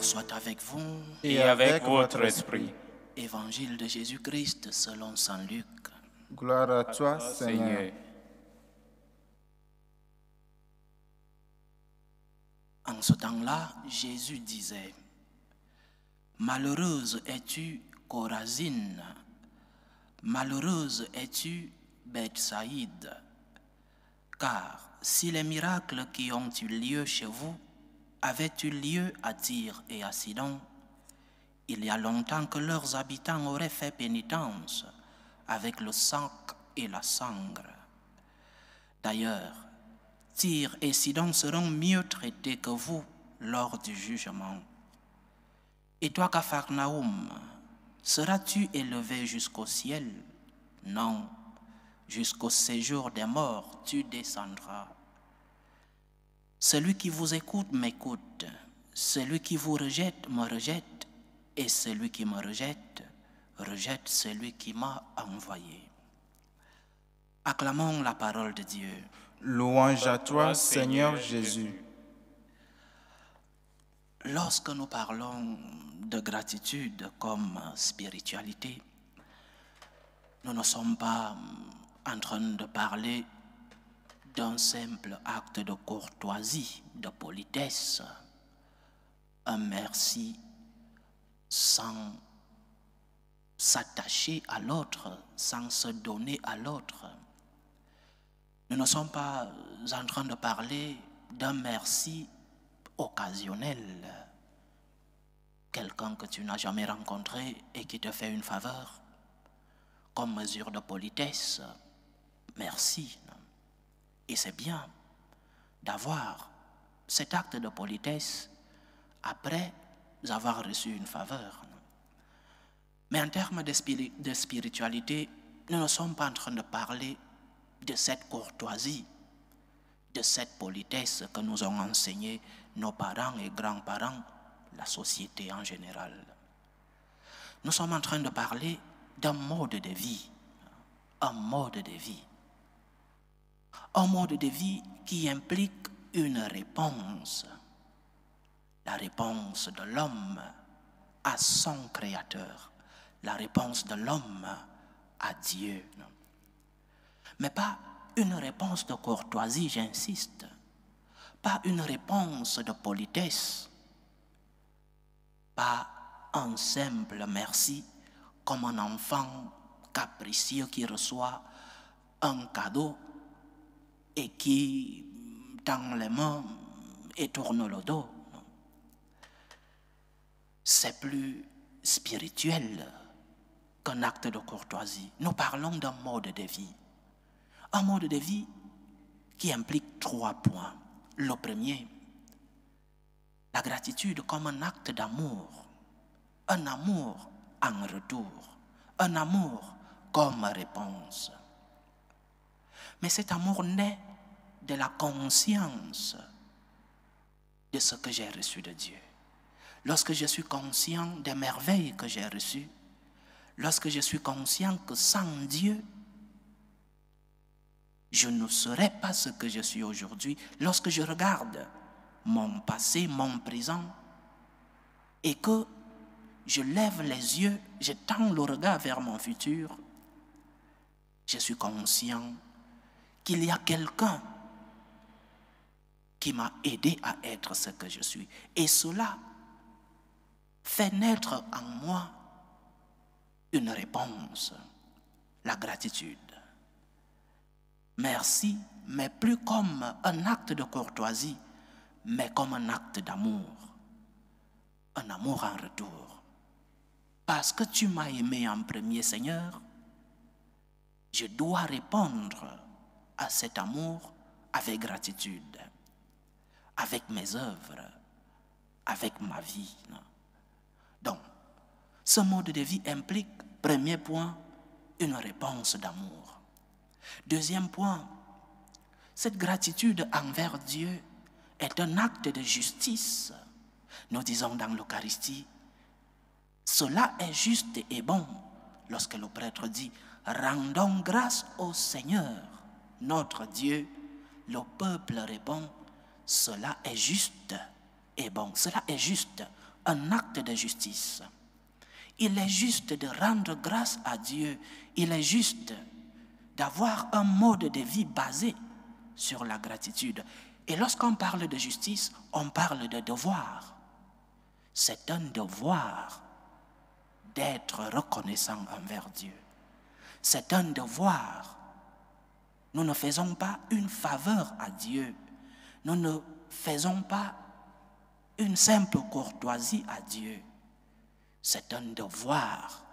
Seigneur soit avec vous. Et avec votre esprit. Évangile de Jésus-Christ selon saint Luc. Gloire à toi, Seigneur. En ce temps-là, Jésus disait: Malheureuse es-tu, Chorazine, malheureuse es-tu, Bethsaïde, car si les miracles qui ont eu lieu chez vous avaient eu lieu à Tyr et à Sidon, il y a longtemps que leurs habitants auraient fait pénitence avec le sac et la sangre. D'ailleurs, Tyr et Sidon seront mieux traités que vous lors du jugement. Et toi, Capharnaüm, seras-tu élevé jusqu'au ciel? Non, jusqu'au séjour des morts, tu descendras. Celui qui vous écoute m'écoute, celui qui vous rejette me rejette, et celui qui me rejette, rejette celui qui m'a envoyé. Acclamons la parole de Dieu. Louange à toi, Seigneur Jésus. Lorsque nous parlons de gratitude comme spiritualité, nous ne sommes pas en train de parler d'un simple acte de courtoisie, de politesse, un merci sans s'attacher à l'autre, sans se donner à l'autre. Nous ne sommes pas en train de parler d'un merci occasionnel. Quelqu'un que tu n'as jamais rencontré et qui te fait une faveur, comme mesure de politesse, merci. Et c'est bien d'avoir cet acte de politesse après avoir reçu une faveur. Mais en termes de spiritualité, nous ne sommes pas en train de parler de cette courtoisie, de cette politesse que nous ont enseigné nos parents et grands-parents, la société en général. Nous sommes en train de parler d'un mode de vie, un mode de vie. Un mode de vie qui implique une réponse, la réponse de l'homme à son Créateur, la réponse de l'homme à Dieu. Mais pas une réponse de courtoisie, j'insiste, pas une réponse de politesse, pas un simple merci comme un enfant capricieux qui reçoit un cadeau et qui tend les mains et tourne le dos. C'est plus spirituel qu'un acte de courtoisie. Nous parlons d'un mode de vie. Un mode de vie qui implique 3 points. Le premier, la gratitude comme un acte d'amour. Un amour en retour. Un amour comme réponse. Mais cet amour naît de la conscience de ce que j'ai reçu de Dieu. Lorsque je suis conscient des merveilles que j'ai reçues, lorsque je suis conscient que sans Dieu, je ne serais pas ce que je suis aujourd'hui, lorsque je regarde mon passé, mon présent, et que je lève les yeux, je tends le regard vers mon futur, je suis conscient qu'il y a quelqu'un qui m'a aidé à être ce que je suis. Et cela fait naître en moi une réponse, la gratitude. Merci, mais plus comme un acte de courtoisie, mais comme un acte d'amour. Un amour en retour. Parce que tu m'as aimé en premier, Seigneur, je dois répondre à cet amour avec gratitude, avec mes œuvres, avec ma vie. Donc, ce mode de vie implique, premier point, une réponse d'amour. Deuxième point, cette gratitude envers Dieu est un acte de justice. Nous disons dans l'Eucharistie, cela est juste et bon. Lorsque le prêtre dit, rendons grâce au Seigneur, notre Dieu, le peuple répond, cela est juste et bon. Cela est juste un acte de justice. Il est juste de rendre grâce à Dieu. Il est juste d'avoir un mode de vie basé sur la gratitude. Et lorsqu'on parle de justice, on parle de devoir. C'est un devoir d'être reconnaissant envers Dieu. C'est un devoir. Nous ne faisons pas une faveur à Dieu. Nous ne faisons pas une simple courtoisie à Dieu. C'est un devoir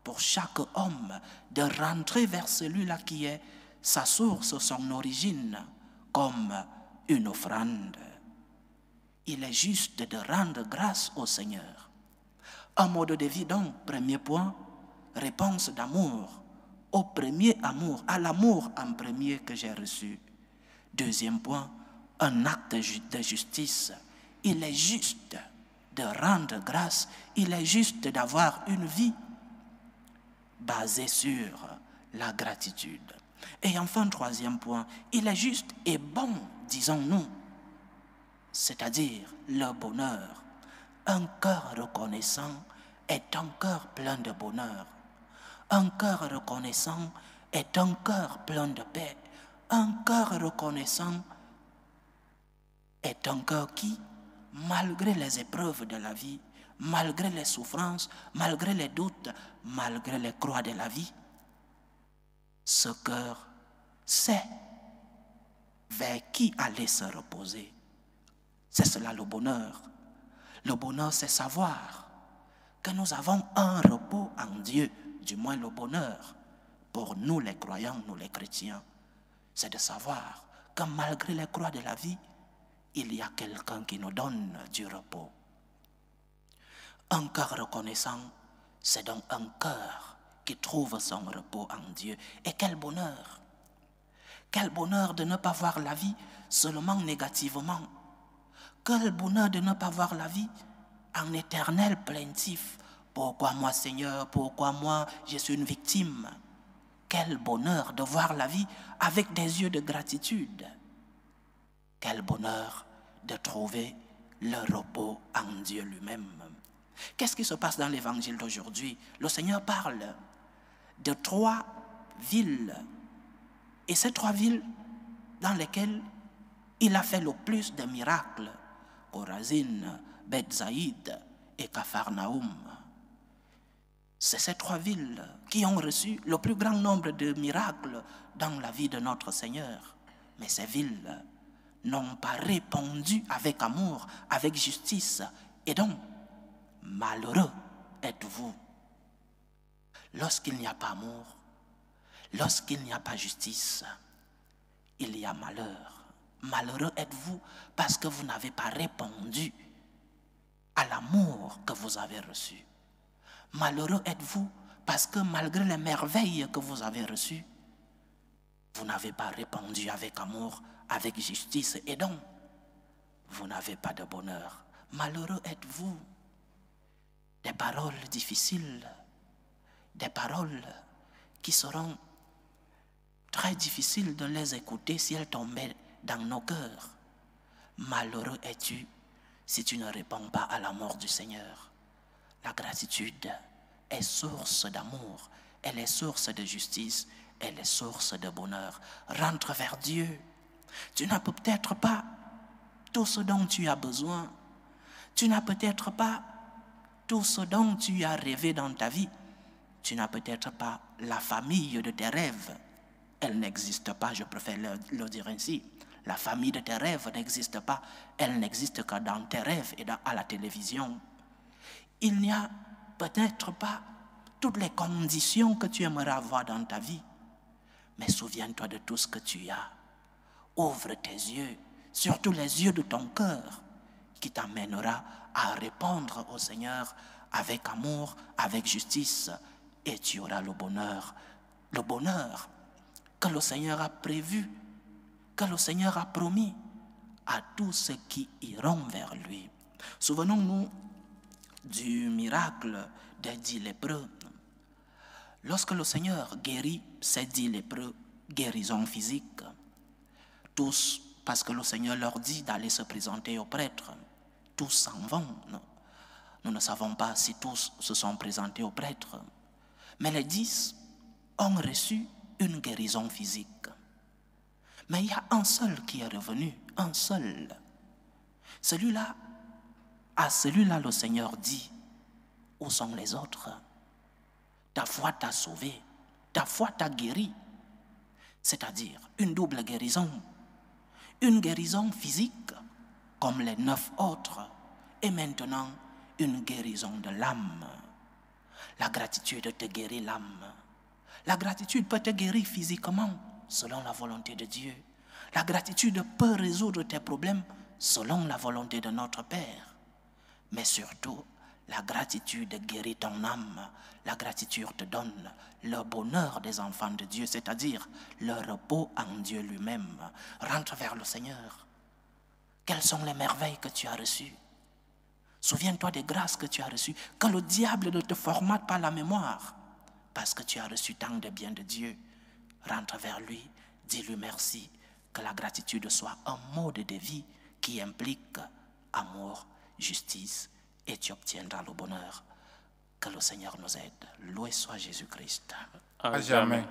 pour chaque homme de rentrer vers celui-là qui est sa source, son origine, comme une offrande. Il est juste de rendre grâce au Seigneur. Un mode de vie donc, premier point, réponse d'amour, au premier amour, à l'amour en premier que j'ai reçu. Deuxième point, un acte de justice. Il est juste de rendre grâce, il est juste d'avoir une vie basée sur la gratitude. Et enfin, troisième point, il est juste et bon, disons-nous, c'est-à-dire le bonheur. Un cœur reconnaissant est un cœur plein de bonheur. Un cœur reconnaissant est un cœur plein de paix. Un cœur reconnaissant est un cœur qui, malgré les épreuves de la vie, malgré les souffrances, malgré les doutes, malgré les croix de la vie, ce cœur sait vers qui aller se reposer. C'est cela le bonheur. Le bonheur, c'est savoir que nous avons un repos en Dieu, du moins le bonheur. Pour nous les croyants, nous les chrétiens, c'est de savoir que malgré les croix de la vie, il y a quelqu'un qui nous donne du repos. Un cœur reconnaissant, c'est donc un cœur qui trouve son repos en Dieu. Et quel bonheur! Quel bonheur de ne pas voir la vie seulement négativement. Quel bonheur de ne pas voir la vie en éternel plaintif. Pourquoi moi, Seigneur? Pourquoi moi, je suis une victime? Quel bonheur de voir la vie avec des yeux de gratitude. Quel bonheur de trouver le repos en Dieu lui-même. Qu'est-ce qui se passe dans l'évangile d'aujourd'hui? Le Seigneur parle de 3 villes. Et ces 3 villes dans lesquelles il a fait le plus de miracles. Chorazin, Bethsaïde et Capharnaüm. C'est ces 3 villes qui ont reçu le plus grand nombre de miracles dans la vie de notre Seigneur. Mais ces villes n'ont pas répondu avec amour, avec justice. Et donc, malheureux êtes-vous. Lorsqu'il n'y a pas amour, lorsqu'il n'y a pas justice, il y a malheur. Malheureux êtes-vous parce que vous n'avez pas répondu à l'amour que vous avez reçu. Malheureux êtes-vous parce que malgré les merveilles que vous avez reçues, vous n'avez pas répondu avec amour, avec justice, et donc, vous n'avez pas de bonheur. Malheureux êtes-vous. Des paroles difficiles, des paroles qui seront très difficiles de les écouter si elles tombaient dans nos cœurs. Malheureux es-tu si tu ne réponds pas à l'amour du Seigneur. La gratitude est source d'amour, elle est source de justice, elle est source de bonheur. Rentre vers Dieu. Tu n'as peut-être pas tout ce dont tu as besoin. Tu n'as peut-être pas tout ce dont tu as rêvé dans ta vie. Tu n'as peut-être pas la famille de tes rêves. Elle n'existe pas, je préfère le dire ainsi. La famille de tes rêves n'existe pas. Elle n'existe que dans tes rêves et à la télévision. Il n'y a peut-être pas toutes les conditions que tu aimerais avoir dans ta vie. Mais souviens-toi de tout ce que tu as. Ouvre tes yeux, surtout les yeux de ton cœur, qui t'amènera à répondre au Seigneur avec amour, avec justice, et tu auras le bonheur que le Seigneur a prévu, que le Seigneur a promis à tous ceux qui iront vers lui. Souvenons-nous du miracle des 10 lépreux. Lorsque le Seigneur guérit ces 10 lépreux, guérison physique, tous, parce que le Seigneur leur dit d'aller se présenter au prêtre, tous s'en vont. Nous ne savons pas si tous se sont présentés au prêtre, mais les 10 ont reçu une guérison physique. Mais il y a un seul qui est revenu, un seul. Celui-là, à celui-là le Seigneur dit, où sont les autres? Ta foi t'a sauvé, ta foi t'a guéri. C'est-à-dire une double guérison. Une guérison physique, comme les 9 autres, et maintenant une guérison de l'âme. La gratitude te guérit l'âme. La gratitude peut te guérir physiquement, selon la volonté de Dieu. La gratitude peut résoudre tes problèmes selon la volonté de notre Père. Mais surtout, la gratitude guérit ton âme. La gratitude te donne le bonheur des enfants de Dieu, c'est-à-dire le repos en Dieu lui-même. Rentre vers le Seigneur. Quelles sont les merveilles que tu as reçues? Souviens-toi des grâces que tu as reçues. Que le diable ne te formate pas la mémoire, parce que tu as reçu tant de bien de Dieu. Rentre vers lui, dis-lui merci. Que la gratitude soit un mode de vie qui implique amour, justice, et tu obtiendras le bonheur. Que le Seigneur nous aide. Loué soit Jésus-Christ. À jamais.